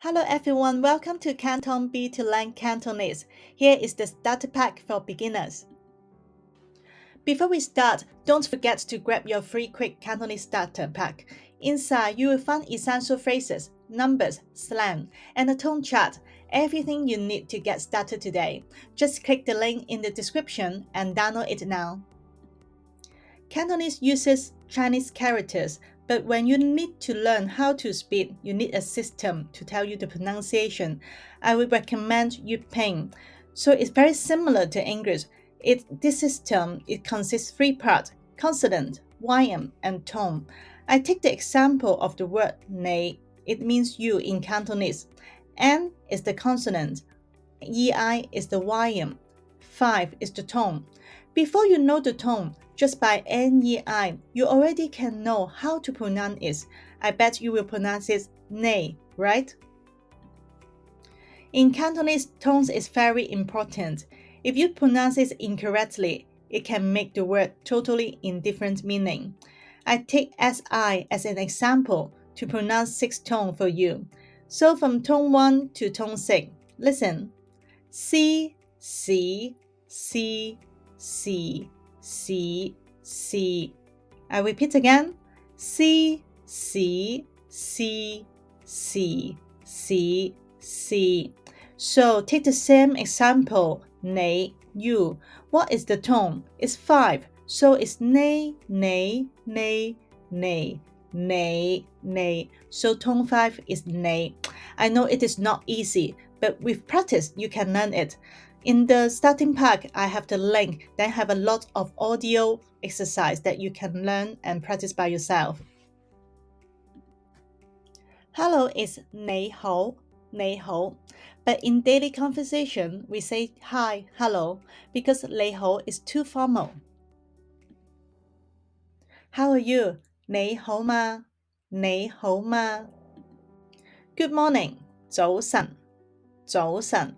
Hello everyone, welcome to Canton B to learn Cantonese. Here is the starter pack for beginners. Before we start, don't forget to grab your free quick Cantonese starter pack. Inside, you will find essential phrases, numbers, slang, and a tone chart. Everything you need to get started today. Just click the link in the description and download it now. Cantonese uses Chinese characters, but when you need to learn how to speak, you need a system to tell you the pronunciation. I would recommend Yuping. So it's very similar to English. This system consists three parts: consonant, ym, and tone. I take the example of the word nei. It means you in Cantonese. N is the consonant. EI is the ym. 5 is the tone. Before you know the tone, just by NEI, you already can know how to pronounce it. I bet you will pronounce it nei, right? In Cantonese, tones is very important. If you pronounce it incorrectly, it can make the word totally in different meaning. I take SI as an example to pronounce 6 tone for you. So from tone 1 to tone 6, listen. C, C, C, C, C, C. I repeat again. C, C, C, C, C, C. So take the same example. Nei, you. What is the tone? It's 5. So it's nei, nei, nei, nei, nei, nei. So tone 5 is nei. I know it is not easy, but with practice, you can learn it. In the starting pack, I have the link that have a lot of audio exercise that you can learn and practice by yourself. Hello is 你好, 你好. But in daily conversation, we say hi, hello, because 你好 is too formal. How are you? 你好嗎?你好嗎? Good morning, 早晨,早晨.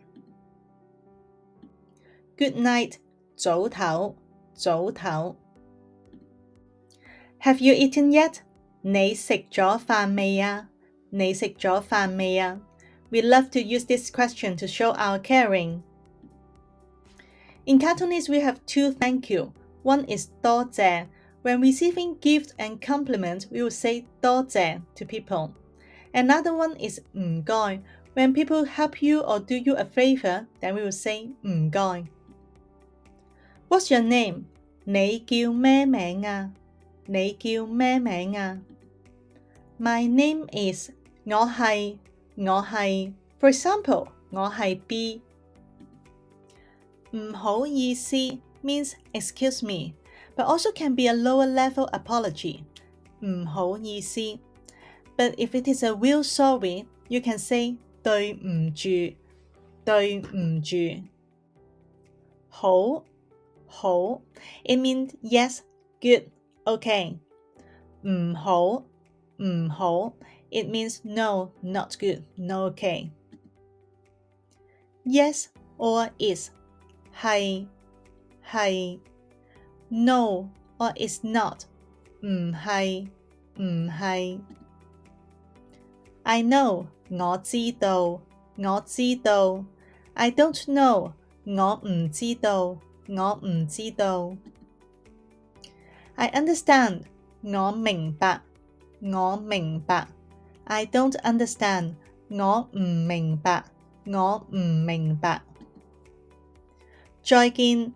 Good night, 早唞，早唞。Have you eaten yet? 你食咗飯未啊？你食咗飯未啊？ We love to use this question to show our caring. In Cantonese, we have two thank you. One is 多謝. When receiving gifts and compliments, we will say 多謝 to people. Another one is 唔該. When people help you or do you a favor, then we will say 唔該. What's your name? 你叫咩名啊？你叫咩名啊？ My name is 我係 For example, 我係 B. 唔好意思 means excuse me, but also can be a lower level apology. 唔好意思. But if it is a real sorry, you can say 對唔住，對唔住。好 It means yes, good, okay. 唔好 It means no, not good, no okay. Yes or is 係 No or is not 唔係 I know 我知道 I don't know 我唔知道 I understand 我明白 I don't understand 我唔明白 再見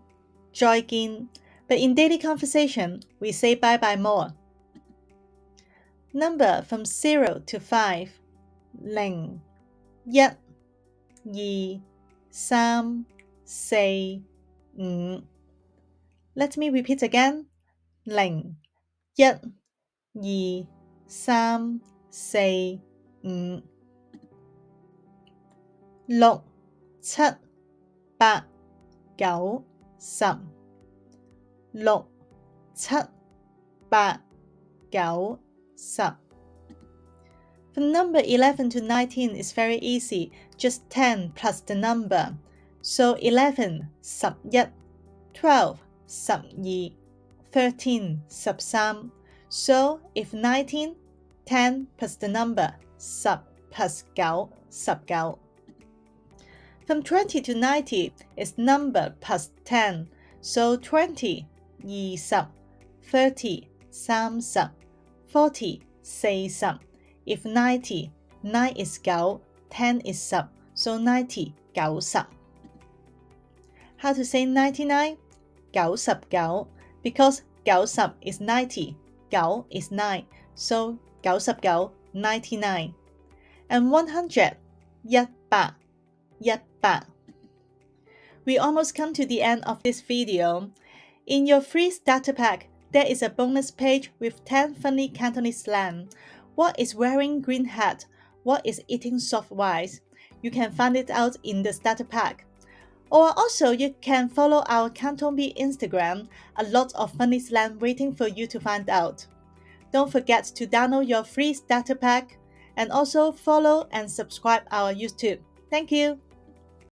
But in daily conversation, we say bye-bye more. Number from 0 to 5. 0 1 2 3 4 5. Let me repeat again. 0 1 2 3 4 5 6 7 8 9 10 6 7 8 9 10. From number 11 to 19 is very easy, just 10 plus the number. So 11 11 12 12 13 13. So if 19, 10 plus the number 10 plus 9 19. From 20 to 90 is number plus 10, so 20 20, 30 30, 40 40. If 90, 9 is 9, 10 is 10, so 90 90. How to say 99? 99, because 90 is 90, 9 is 9, so 99 99. And 100, 100 100. We almost come to the end of this video. In your free starter pack, there is a bonus page with 10 funny Cantonese slang. What is wearing green hat? What is eating soft rice? You can find it out in the starter pack. Or also you can follow our Canton B Instagram, a lot of funny slang waiting for you to find out. Don't forget to download your free starter pack and also follow and subscribe our YouTube. Thank you!